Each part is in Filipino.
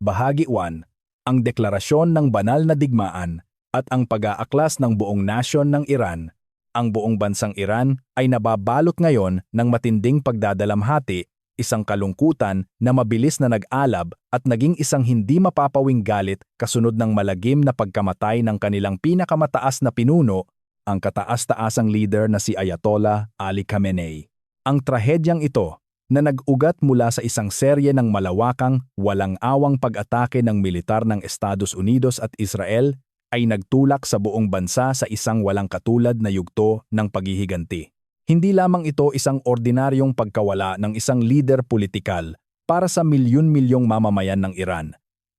Bahagi 1. Ang deklarasyon ng banal na digmaan at ang pag-aaklas ng buong nasyon ng Iran. Ang buong bansang Iran ay nababalot ngayon ng matinding pagdadalamhati, isang kalungkutan na mabilis na nag-alab at naging isang hindi mapapawing galit kasunod ng malagim na pagkamatay ng kanilang pinakamataas na pinuno, ang kataas-taasang leader na si Ayatollah Ali Khamenei. Ang trahedyang ito, na nag-ugat mula sa isang serye ng malawakang, walang-awang pag-atake ng militar ng Estados Unidos at Israel, ay nagtulak sa buong bansa sa isang walang katulad na yugto ng paghihiganti. Hindi lamang ito isang ordinaryong pagkawala ng isang lider politikal para sa milyon-milyong mamamayan ng Iran.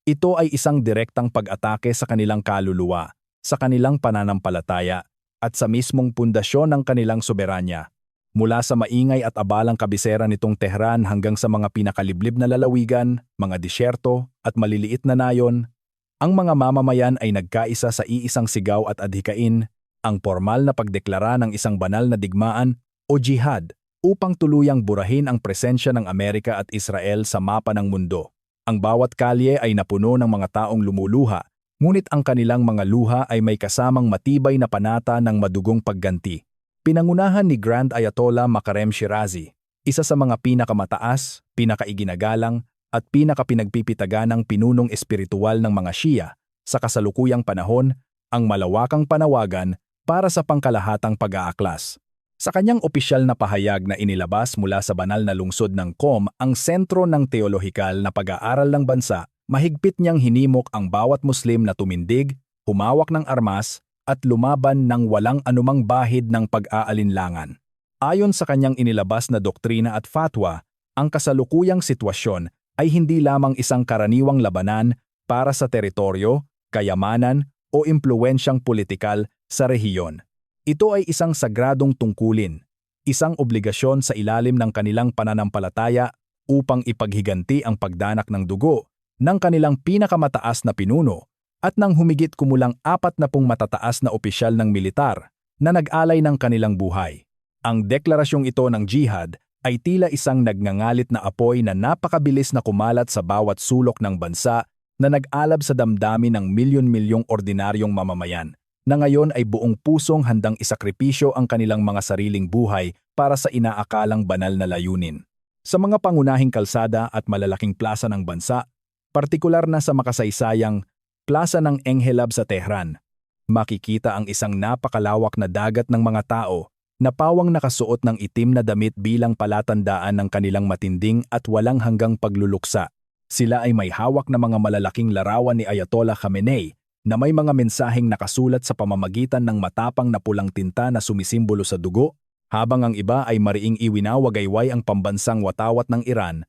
Ito ay isang direktang pag-atake sa kanilang kaluluwa, sa kanilang pananampalataya, at sa mismong pundasyon ng kanilang soberanya. Mula sa maingay at abalang kabisera nitong Tehran hanggang sa mga pinakaliblib na lalawigan, mga disyerto at maliliit na nayon, ang mga mamamayan ay nagkaisa sa iisang sigaw at adhikain, ang formal na pagdeklara ng isang banal na digmaan o jihad upang tuluyang burahin ang presensya ng Amerika at Israel sa mapa ng mundo. Ang bawat kalye ay napuno ng mga taong lumuluha, ngunit ang kanilang mga luha ay may kasamang matibay na panata ng madugong pagganti. Pinangunahan ni Grand Ayatollah Makarem Shirazi, isa sa mga pinakamataas, pinakaiginagalang at pinakapinagpipitaganang pinunong espiritual ng mga Shia sa kasalukuyang panahon, ang malawakang panawagan para sa pangkalahatang pag-aaklas. Sa kanyang opisyal na pahayag na inilabas mula sa banal na lungsod ng Qom, ang sentro ng teolohikal na pag-aaral ng bansa, mahigpit niyang hinimok ang bawat Muslim na tumindig, humawak ng armas, at lumaban ng walang anumang bahid ng pag-aalinlangan. Ayon sa kanyang inilabas na doktrina at fatwa, ang kasalukuyang sitwasyon ay hindi lamang isang karaniwang labanan para sa teritoryo, kayamanan o impluwensyang politikal sa rehiyon. Ito ay isang sagradong tungkulin, isang obligasyon sa ilalim ng kanilang pananampalataya upang ipaghiganti ang pagdanak ng dugo ng kanilang pinakamataas na pinuno at nang humigit kumulang 40 matataas na opisyal ng militar na nag-alay ng kanilang buhay. Ang deklarasyong ito ng jihad ay tila isang nagngangalit na apoy na napakabilis na kumalat sa bawat sulok ng bansa na nag-alab sa damdamin ng milyon-milyong ordinaryong mamamayan na ngayon ay buong pusong handang isakripisyo ang kanilang mga sariling buhay para sa inaakalang banal na layunin. Sa mga pangunahing kalsada at malalaking plaza ng bansa, partikular na sa makasaysayang Plaza ng Enghelab sa Tehran, makikita ang isang napakalawak na dagat ng mga tao na pawang nakasuot ng itim na damit bilang palatandaan ng kanilang matinding at walang hanggang pagluluksa. Sila ay may hawak na mga malalaking larawan ni Ayatollah Khamenei na may mga mensaheng nakasulat sa pamamagitan ng matapang na pulang tinta na sumisimbolo sa dugo, habang ang iba ay mariing iwinawagayway ang pambansang watawat ng Iran.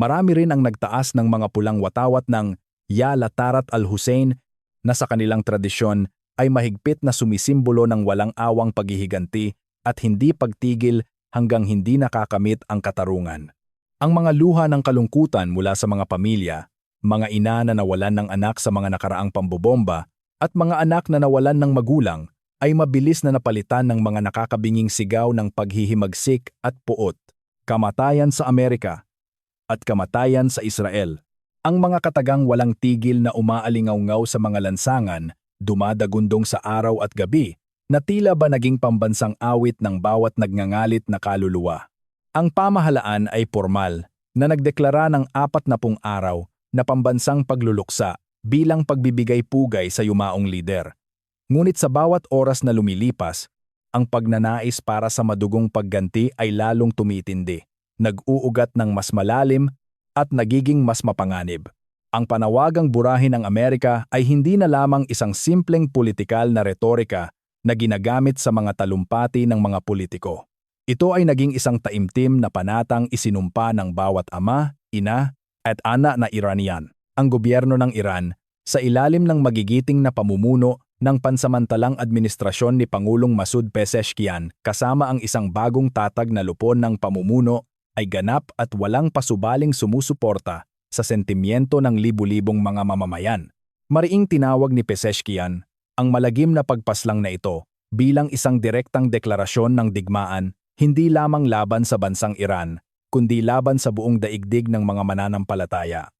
Marami rin ang nagtaas ng mga pulang watawat ng Ya Latarat al-Hussein na sa kanilang tradisyon ay mahigpit na sumisimbolo ng walang awang paghihiganti at hindi pagtigil hanggang hindi nakakamit ang katarungan. Ang mga luha ng kalungkutan mula sa mga pamilya, mga ina na nawalan ng anak sa mga nakaraang pambobomba at mga anak na nawalan ng magulang ay mabilis na napalitan ng mga nakakabinging sigaw ng paghihimagsik at puot, kamatayan sa Amerika at kamatayan sa Israel. Ang mga katagang walang tigil na umaalingaw-ngaw sa mga lansangan, dumadagundong sa araw at gabi, na tila ba naging pambansang awit ng bawat nagngangalit na kaluluwa. Ang pamahalaan ay formal, na nagdeklara ng 40 araw na pambansang pagluluksa bilang pagbibigay pugay sa yumaong lider. Ngunit sa bawat oras na lumilipas, ang pagnanais para sa madugong pagganti ay lalong tumitindi, nag-uugat ng mas malalim at nagiging mas mapanganib. Ang panawagang burahin ng Amerika ay hindi na lamang isang simpleng politikal na retorika na ginagamit sa mga talumpati ng mga politiko. Ito ay naging isang taimtim na panatang isinumpa ng bawat ama, ina, at anak na Iranian. Ang gobyerno ng Iran, sa ilalim ng magigiting na pamumuno ng pansamantalang administrasyon ni Pangulong Masoud Pezeshkian kasama ang isang bagong tatag na lupon ng pamumuno, ay ganap at walang pasubaling sumusuporta sa sentimiento ng libu-libong mga mamamayan. Mariing tinawag ni Pezeshkian ang malagim na pagpaslang na ito bilang isang direktang deklarasyon ng digmaan hindi lamang laban sa bansang Iran, kundi laban sa buong daigdig ng mga mananampalataya.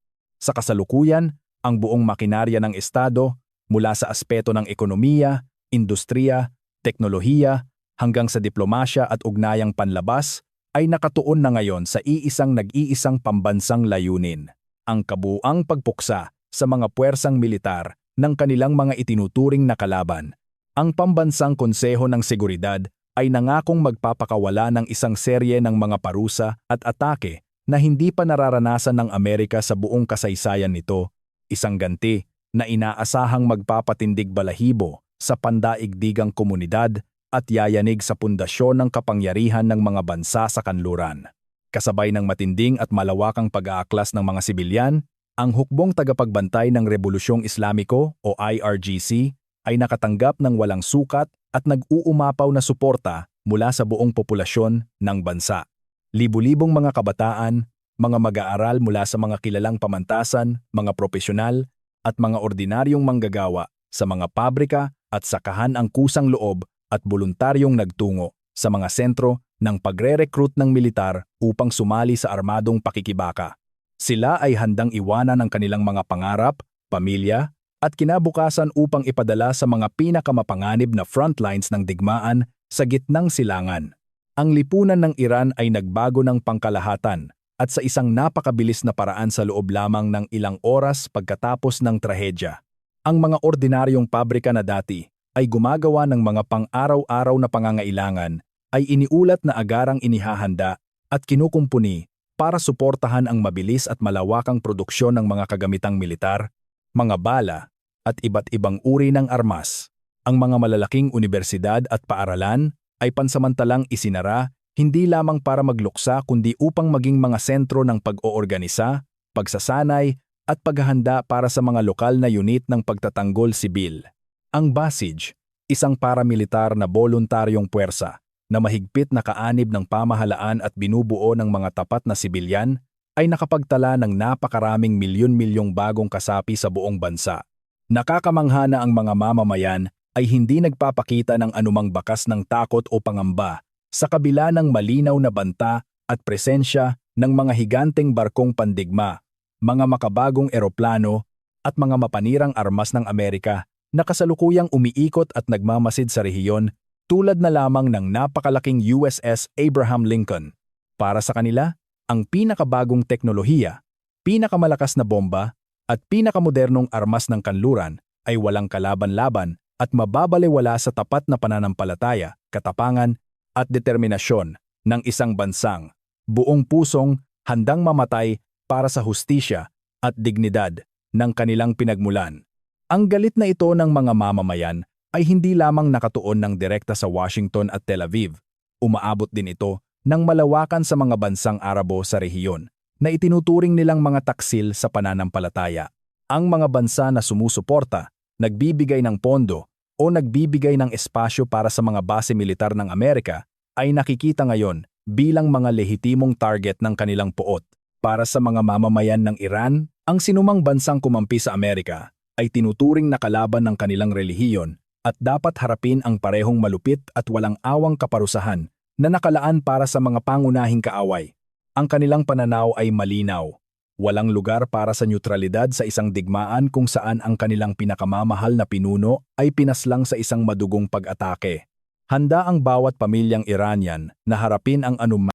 Sa kasalukuyan, ang buong makinarya ng Estado, mula sa aspeto ng ekonomiya, industriya, teknolohiya, hanggang sa diplomasya at ugnayang panlabas, ay nakatuon na ngayon sa nag-iisang pambansang layunin, ang kabuuang pagpuksa sa mga puwersang militar ng kanilang mga itinuturing na kalaban. Ang Pambansang Konseho ng Seguridad ay nangakong magpapakawala ng isang serye ng mga parusa at atake na hindi pa nararanasan ng Amerika sa buong kasaysayan nito, isang ganti na inaasahang magpapatindig balahibo sa pandaigdigang komunidad at yayanig sa pundasyon ng kapangyarihan ng mga bansa sa kanluran. Kasabay ng matinding at malawakang pag-aaklas ng mga sibilyan, ang Hukbong Tagapagbantay ng Rebolusyong Islamiko o IRGC ay nakatanggap ng walang sukat at nag-uumapaw na suporta mula sa buong populasyon ng bansa. Libu-libong mga kabataan, mga mag-aaral mula sa mga kilalang pamantasan, mga propesyonal, at mga ordinaryong manggagawa sa mga pabrika at sakahan ang kusang loob at voluntaryong nagtungo sa mga sentro ng pagre-recruit ng militar upang sumali sa armadong pakikibaka. Sila ay handang iwanan ang kanilang mga pangarap, pamilya, at kinabukasan upang ipadala sa mga pinakamapanganib na frontlines ng digmaan sa gitnang silangan. Ang lipunan ng Iran ay nagbago ng pangkalahatan at sa isang napakabilis na paraan sa loob lamang ng ilang oras pagkatapos ng trahedya. Ang mga ordinaryong pabrika na dati ay gumagawa ng mga pang-araw-araw na pangangailangan ay iniulat na agarang inihahanda at kinukumpuni para suportahan ang mabilis at malawakang produksyon ng mga kagamitang militar, mga bala, at iba't ibang uri ng armas. Ang mga malalaking unibersidad at paaralan ay pansamantalang isinara hindi lamang para magluksa kundi upang maging mga sentro ng pag-oorganisa, pagsasanay, at paghahanda para sa mga lokal na unit ng pagtatanggol sibil. Ang Basij, isang paramilitar na voluntaryong puwersa na mahigpit na kaanib ng pamahalaan at binubuo ng mga tapat na sibilyan, ay nakapagtala ng napakaraming milyon-milyong bagong kasapi sa buong bansa. Nakakamangha na ang mga mamamayan ay hindi nagpapakita ng anumang bakas ng takot o pangamba sa kabila ng malinaw na banta at presensya ng mga higanteng barkong pandigma, mga makabagong eroplano at mga mapanirang armas ng Amerika na kasalukuyang umiikot at nagmamasid sa rehiyon tulad na lamang ng napakalaking USS Abraham Lincoln. Para sa kanila, ang pinakabagong teknolohiya, pinakamalakas na bomba, at pinakamodernong armas ng kanluran ay walang kalaban-laban at mababalewala sa tapat na pananampalataya, katapangan, at determinasyon ng isang bansang buong pusong handang mamatay para sa hustisya at dignidad ng kanilang pinagmulan. Ang galit na ito ng mga mamamayan ay hindi lamang nakatuon ng direkta sa Washington at Tel Aviv. Umaabot din ito ng malawakan sa mga bansang Arabo sa rehiyon na itinuturing nilang mga taksil sa pananampalataya. Ang mga bansa na sumusuporta, nagbibigay ng pondo o nagbibigay ng espasyo para sa mga base militar ng Amerika ay nakikita ngayon bilang mga lehitimong target ng kanilang poot. Para sa mga mamamayan ng Iran, ang sinumang bansang kumampi sa Amerika ay tinuturing na kalaban ng kanilang relihiyon at dapat harapin ang parehong malupit at walang awang kaparusahan na nakalaan para sa mga pangunahing kaaway. Ang kanilang pananaw ay malinaw. Walang lugar para sa neutralidad sa isang digmaan kung saan ang kanilang pinakamamahal na pinuno ay pinaslang sa isang madugong pag-atake. Handa ang bawat pamilyang Iranian na harapin ang anuman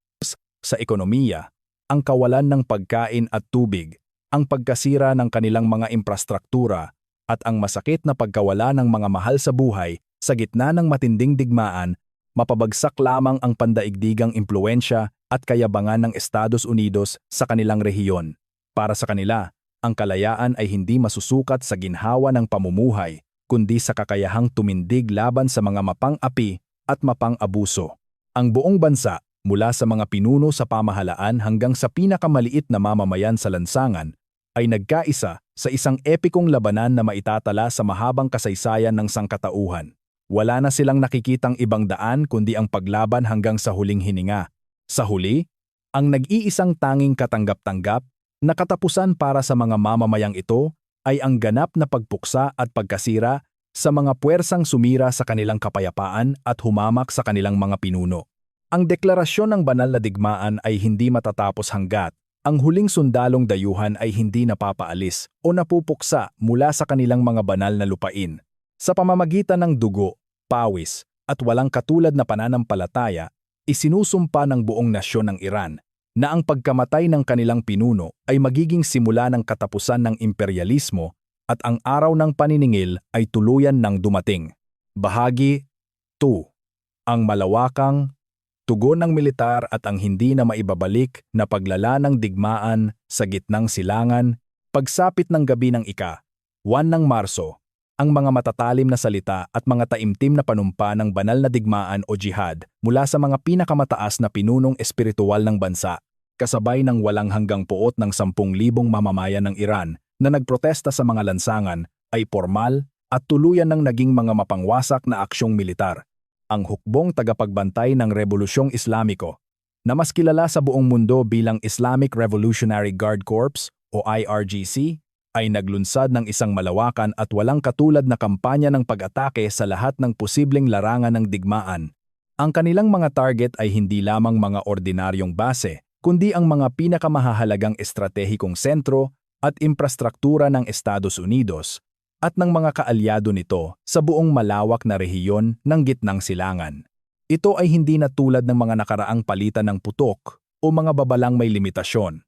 sa ekonomiya, ang kawalan ng pagkain at tubig, ang pagkasira ng kanilang mga infrastruktura, at ang masakit na pagkawala ng mga mahal sa buhay sa gitna ng matinding digmaan, mapabagsak lamang ang pandaigdigang impluensya at kayabangan ng Estados Unidos sa kanilang rehiyon. Para sa kanila, ang kalayaan ay hindi masusukat sa ginhawa ng pamumuhay, kundi sa kakayahang tumindig laban sa mga mapang-api at mapang-abuso. Ang buong bansa, mula sa mga pinuno sa pamahalaan hanggang sa pinakamaliit na mamamayan sa lansangan, ay nagkaisa sa isang epikong labanan na maitatala sa mahabang kasaysayan ng sangkatauhan. Wala na silang nakikitang ibang daan kundi ang paglaban hanggang sa huling hininga. Sa huli, ang nag-iisang tanging katanggap-tanggap na katapusan para sa mga mamamayang ito ay ang ganap na pagpuksa at pagkasira sa mga puwersang sumira sa kanilang kapayapaan at humamak sa kanilang mga pinuno. Ang deklarasyon ng banal na digmaan ay hindi matatapos hanggat Ang huling sundalong dayuhan ay hindi napapaalis o napupuksa mula sa kanilang mga banal na lupain. Sa pamamagitan ng dugo, pawis, at walang katulad na pananampalataya, isinusumpa ng buong nasyon ng Iran na ang pagkamatay ng kanilang pinuno ay magiging simula ng katapusan ng imperialismo at ang araw ng paniningil ay tuluyan ng dumating. Bahagi 2. Ang malawakang tugon ng militar at ang hindi na maibabalik na paglala ng digmaan sa gitnang silangan, pagsapit ng gabi ng ika-1 ng Marso, ang mga matatalim na salita at mga taimtim na panumpa ng banal na digmaan o jihad mula sa mga pinakamataas na pinunong espiritual ng bansa, kasabay ng walang hanggang puot ng 10,000 mamamayan ng Iran na nagprotesta sa mga lansangan ay formal at tuluyan ng naging mga mapangwasak na aksyong militar. Ang hukbong tagapagbantay ng Rebolusyong Islamiko, na mas kilala sa buong mundo bilang Islamic Revolutionary Guard Corps o IRGC, ay naglunsad ng isang malawakan at walang katulad na kampanya ng pag-atake sa lahat ng posibleng larangan ng digmaan. Ang kanilang mga target ay hindi lamang mga ordinaryong base, kundi ang mga pinakamahahalagang estratehikong sentro at infrastruktura ng Estados Unidos at ng mga kaalyado nito sa buong malawak na rehiyon ng gitnang silangan. Ito ay hindi na tulad ng mga nakaraang palitan ng putok o mga babalang may limitasyon.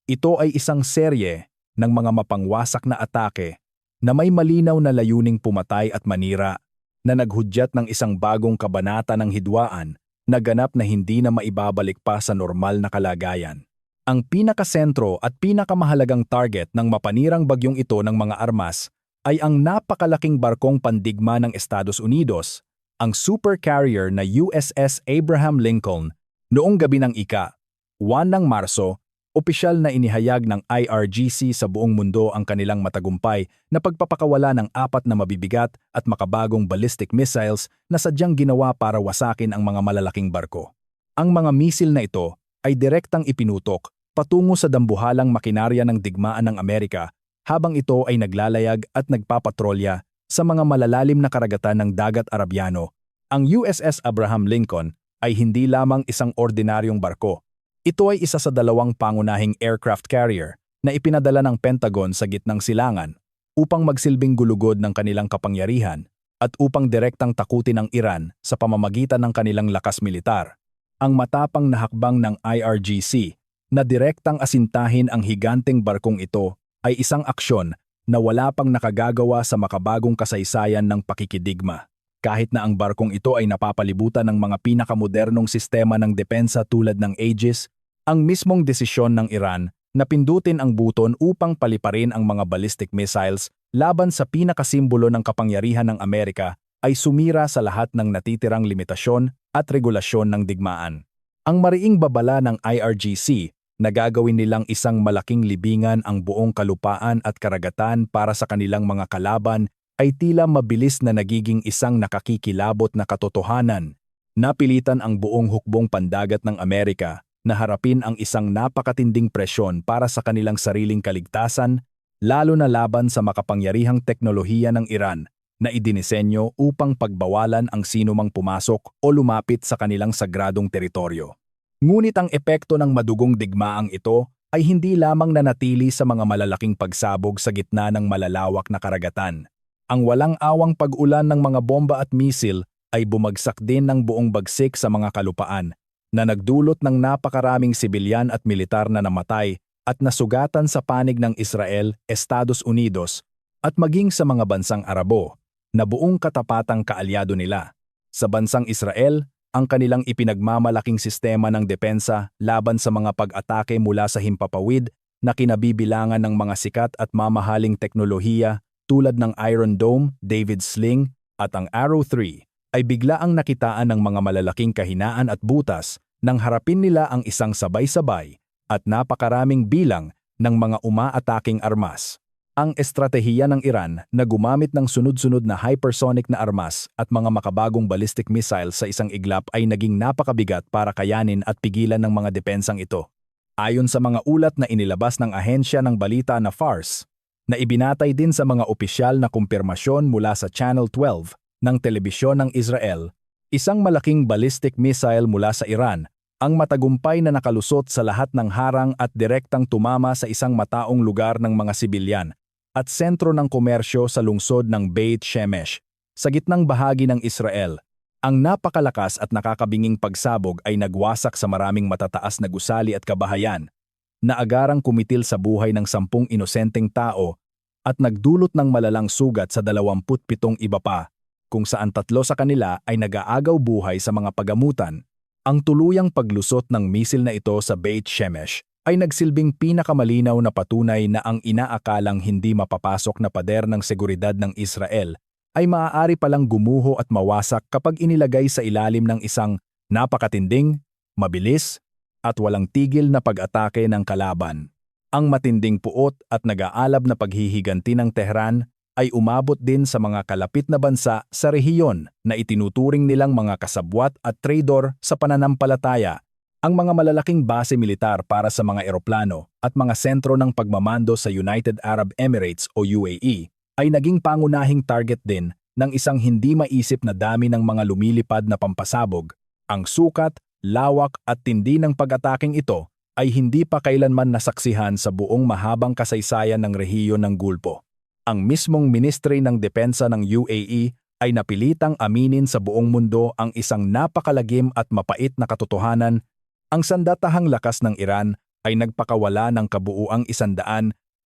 Ito ay isang serye ng mga mapangwasak na atake na may malinaw na layuning pumatay at manira na naghudyat ng isang bagong kabanata ng hidwaan na ganap na hindi na maibabalik pa sa normal na kalagayan. Ang pinakasentro at pinakamahalagang target ng mapanirang bagyong ito ng mga armas ay ang napakalaking barkong pandigma ng Estados Unidos, ang supercarrier na USS Abraham Lincoln. Noong gabi ng ika-1 ng Marso, opisyal na inihayag ng IRGC sa buong mundo ang kanilang matagumpay na pagpapakawala ng 4 na mabibigat at makabagong ballistic missiles na sadyang ginawa para wasakin ang mga malalaking barko. Ang mga misil na ito ay direktang ipinutok patungo sa dambuhalang makinarya ng digmaan ng Amerika habang ito ay naglalayag at nagpapatrolya sa mga malalalim na karagatan ng Dagat Arabyano. Ang USS Abraham Lincoln ay hindi lamang isang ordinaryong barko. Ito ay isa sa 2 pangunahing aircraft carrier na ipinadala ng Pentagon sa gitnang silangan upang magsilbing gulugod ng kanilang kapangyarihan at upang direktang takutin ang Iran sa pamamagitan ng kanilang lakas militar. Ang matapang na hakbang ng IRGC na direktang asintahin ang higanteng barkong ito ay isang aksyon na wala pang nakagagawa sa makabagong kasaysayan ng pakikidigma. Kahit na ang barkong ito ay napapalibutan ng mga pinakamodernong sistema ng depensa tulad ng Aegis, ang mismong desisyon ng Iran na pindutin ang buton upang paliparin ang mga ballistic missiles laban sa pinakasimbolo ng kapangyarihan ng Amerika ay sumira sa lahat ng natitirang limitasyon at regulasyon ng digmaan. Ang mariing babala ng IRGC na gagawin nilang isang malaking libingan ang buong kalupaan at karagatan para sa kanilang mga kalaban ay tila mabilis na nagiging isang nakakikilabot na katotohanan. Napilitan ang buong hukbong pandagat ng Amerika na harapin ang isang napakatinding presyon para sa kanilang sariling kaligtasan, lalo na laban sa makapangyarihang teknolohiya ng Iran na idinisenyo upang pagbawalan ang sinumang pumasok o lumapit sa kanilang sagradong teritoryo. Ngunit ang epekto ng madugong digmaang ito ay hindi lamang nanatili sa mga malalaking pagsabog sa gitna ng malalawak na karagatan. Ang walang awang pag-ulan ng mga bomba at misil ay bumagsak din ng buong bagsik sa mga kalupaan na nagdulot ng napakaraming sibilyan at militar na namatay at nasugatan sa panig ng Israel, Estados Unidos at maging sa mga bansang Arabo na buong katapatang kaalyado nila. Sa bansang Israel, ang kanilang ipinagmamalaking sistema ng depensa laban sa mga pag-atake mula sa himpapawid na kinabibilangan ng mga sikat at mamahaling teknolohiya tulad ng Iron Dome, David Sling at ang Arrow 3 ay biglaang nakitaan ng mga malalaking kahinaan at butas nang harapin nila ang isang sabay-sabay at napakaraming bilang ng mga umaataking armas. Ang estratehiya ng Iran na gumamit ng sunod-sunod na hypersonic na armas at mga makabagong ballistic missiles sa isang iglap ay naging napakabigat para kayanin at pigilan ng mga depensang ito. Ayon sa mga ulat na inilabas ng ahensya ng balita na Fars, na ibinatay din sa mga opisyal na kumpirmasyon mula sa Channel 12 ng telebisyon ng Israel, isang malaking ballistic missile mula sa Iran Ang matagumpay na nakalusot sa lahat ng harang at direktang tumama sa isang mataong lugar ng mga sibilyan at sentro ng komersyo sa lungsod ng Beit Shemesh, sa gitnang bahagi ng Israel. Ang napakalakas at nakakabinging pagsabog ay nagwasak sa maraming matataas na gusali at kabahayan, na agarang kumitil sa buhay ng 10 inosenteng tao at nagdulot ng malalang sugat sa 27 iba pa, kung saan 3 sa kanila ay nag-aagaw buhay sa mga pagamutan. Ang tuluyang paglusot ng misil na ito sa Beit Shemesh ay nagsilbing pinakamalinaw na patunay na ang inaakalang hindi mapapasok na pader ng seguridad ng Israel ay maaari palang gumuho at mawasak kapag inilagay sa ilalim ng isang napakatinding, mabilis, at walang tigil na pag-atake ng kalaban. Ang matinding puot at nag-aalab na paghihiganti ng Tehran ay umabot din sa mga kalapit na bansa sa rehiyon na itinuturing nilang mga kasabwat at traidor sa pananampalataya. Ang mga malalaking base militar para sa mga eroplano at mga sentro ng pagmamando sa United Arab Emirates o UAE ay naging pangunahing target din ng isang hindi maisip na dami ng mga lumilipad na pampasabog. Ang sukat, lawak at tindi ng pag-ataking ito ay hindi pa kailanman nasaksihan sa buong mahabang kasaysayan ng rehiyon ng Gulpo. Ang mismong Ministry ng Depensa ng UAE ay napilitang aminin sa buong mundo ang isang napakalagim at mapait na katotohanan. Ang sandatahang lakas ng Iran ay nagpakawala ng kabuuang 165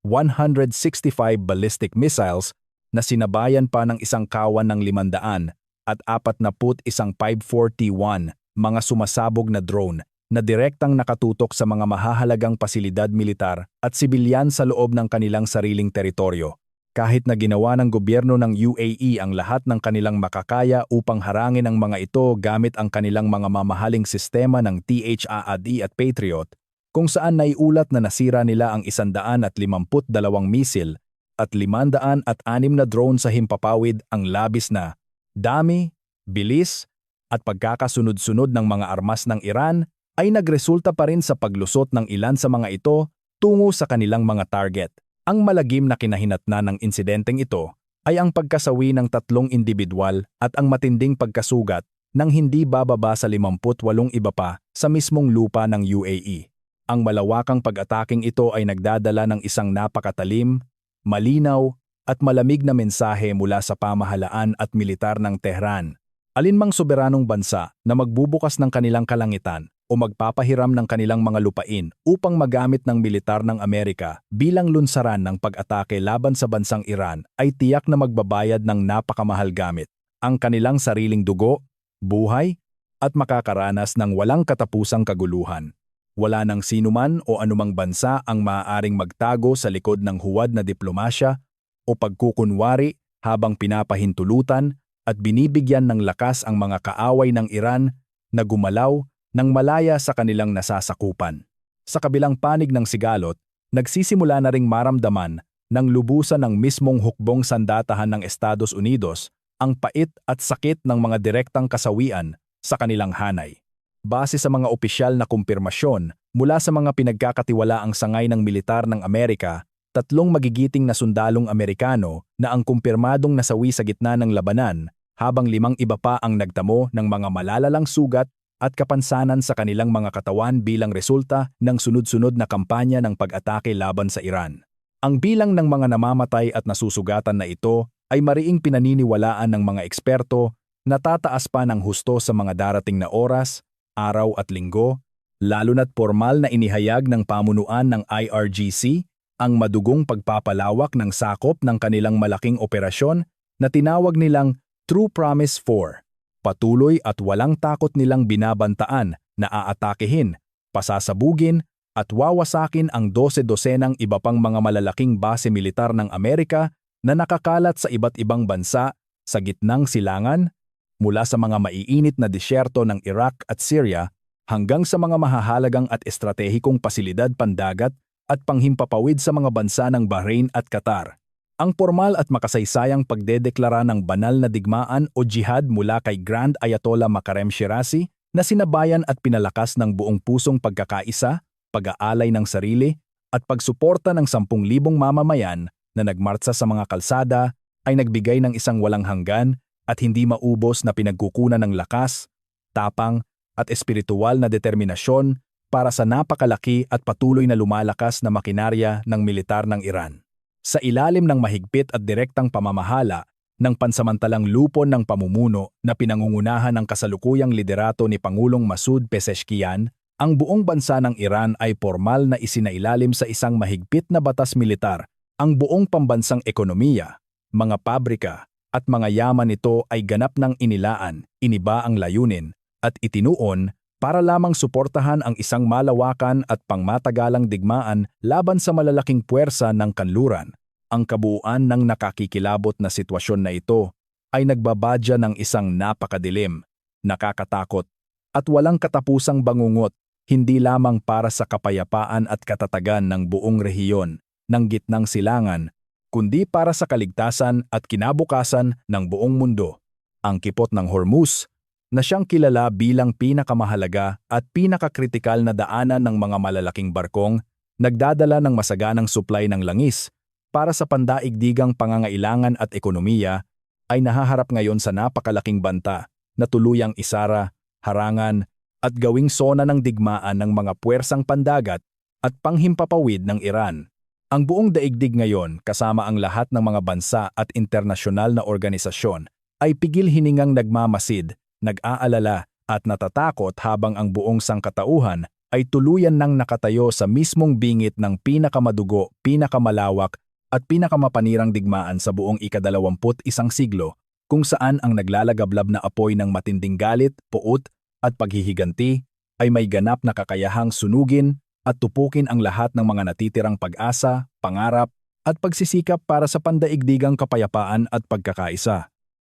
165 ballistic missiles na sinabayan pa ng isang kawan ng 500 at 41 541 mga sumasabog na drone na direktang nakatutok sa mga mahahalagang pasilidad militar at sibilyan sa loob ng kanilang sariling teritoryo. Kahit na ginawa ng gobyerno ng UAE ang lahat ng kanilang makakaya upang harangin ang mga ito gamit ang kanilang mga mamahaling sistema ng THAAD at Patriot, kung saan naiulat na nasira nila ang 152 misil at 506 na drone sa himpapawid. Ang labis na dami, bilis at pagkakasunod-sunod ng mga armas ng Iran ay nagresulta pa rin sa paglusot ng ilan sa mga ito tungo sa kanilang mga target. Ang malagim na kinahinatnan ng insidenteng ito ay ang pagkasawi ng 3 individual at ang matinding pagkasugat ng hindi bababa sa 58 iba pa sa mismong lupa ng UAE. Ang malawakang pag-ataking ito ay nagdadala ng isang napakatalim, malinaw at malamig na mensahe mula sa pamahalaan at militar ng Tehran. Alinmang soberanong bansa na magbubukas ng kanilang kalangitan o magpapahiram ng kanilang mga lupain upang magamit ng militar ng Amerika bilang lunsaran ng pag-atake laban sa bansang Iran ay tiyak na magbabayad ng napakamahal gamit ang kanilang sariling dugo, buhay, at makakaranas ng walang katapusang kaguluhan. Wala nang sinuman o anumang bansa ang maaaring magtago sa likod ng huwad na diplomasya o pagkukunwari habang pinapahintulutan at binibigyan ng lakas ang mga kaaway ng Iran na gumalaw nang malaya sa kanilang nasasakupan. Sa kabilang panig ng sigalot, nagsisimula na ring maramdaman ng lubusan ng mismong hukbong sandatahan ng Estados Unidos ang pait at sakit ng mga direktang kasawian sa kanilang hanay. Base sa mga opisyal na kumpirmasyon mula sa mga pinagkakatiwalaang sangay ng militar ng Amerika, 3 magigiting na sundalong Amerikano na ang kumpirmadong nasawi sa gitna ng labanan, habang 5 iba pa ang nagtamo ng mga malalalang sugat at kapansanan sa kanilang mga katawan bilang resulta ng sunod-sunod na kampanya ng pag-atake laban sa Iran. Ang bilang ng mga namamatay at nasusugatan na ito ay mariing pinaniniwalaan ng mga eksperto na tataas pa ng husto sa mga darating na oras, araw at linggo, lalo na't formal na inihayag ng pamunuan ng IRGC ang madugong pagpapalawak ng sakop ng kanilang malaking operasyon na tinawag nilang True Promise 4. Patuloy at walang takot nilang binabantaan na aatakehin, pasasabugin at wawasakin ang 12-dosenang iba pang mga malalaking base militar ng Amerika na nakakalat sa iba't ibang bansa sa gitnang silangan, mula sa mga maiinit na disyerto ng Iraq at Syria hanggang sa mga mahahalagang at estratehikong pasilidad pandagat at panghimpapawid sa mga bansa ng Bahrain at Qatar. Ang formal at makasaysayang pagdedeklara ng banal na digmaan o jihad mula kay Grand Ayatollah Makarem Shirazi na sinabayan at pinalakas ng buong pusong pagkakaisa, pag-aalay ng sarili, at pagsuporta ng 10,000 mamamayan na nagmartsa sa mga kalsada ay nagbigay ng isang walang hanggan at hindi maubos na pinagkukunan ng lakas, tapang at espiritual na determinasyon para sa napakalaki at patuloy na lumalakas na makinarya ng militar ng Iran. Sa ilalim ng mahigpit at direktang pamamahala ng pansamantalang lupon ng pamumuno na pinangungunahan ng kasalukuyang liderato ni Pangulong Masoud Pezeshkian, ang buong bansa ng Iran ay formal na isinailalim sa isang mahigpit na batas militar. Ang buong pambansang ekonomiya, mga pabrika, at mga yaman nito ay ganap ng inilaan, iniba ang layunin, at itinuon para lamang suportahan ang isang malawakan at pangmatagalang digmaan laban sa malalaking puwersa ng kanluran. Ang kabuuan ng nakakikilabot na sitwasyon na ito ay nagbabadya ng isang napakadilim, nakakatakot, at walang katapusang bangungot, hindi lamang para sa kapayapaan at katatagan ng buong rehiyon ng Gitnang Silangan, kundi para sa kaligtasan at kinabukasan ng buong mundo. Ang Kipot ng Hormuz, na siyang kilala bilang pinakamahalaga at pinakakritikal na daanan ng mga malalaking barkong, nagdadala ng masaganang supply ng langis para sa pandaigdigang pangangailangan at ekonomiya, ay nahaharap ngayon sa napakalaking banta na tuluyang isara, harangan, at gawing sona ng digmaan ng mga puwersang pandagat at panghimpapawid ng Iran. Ang buong daigdig ngayon, kasama ang lahat ng mga bansa at internasyonal na organisasyon, ay pigil-hiningang nagmamasid, nag-aalala at natatakot habang ang buong sangkatauhan ay tuluyan nang nakatayo sa mismong bingit ng pinakamadugo, pinakamalawak at pinakamapanirang digmaan sa buong ika-21 siglo, kung saan ang naglalagablab na apoy ng matinding galit, puot at paghihiganti ay may ganap na kakayahang sunugin at tupukin ang lahat ng mga natitirang pag-asa, pangarap, at pagsisikap para sa pandaigdigang kapayapaan at pagkakaisa.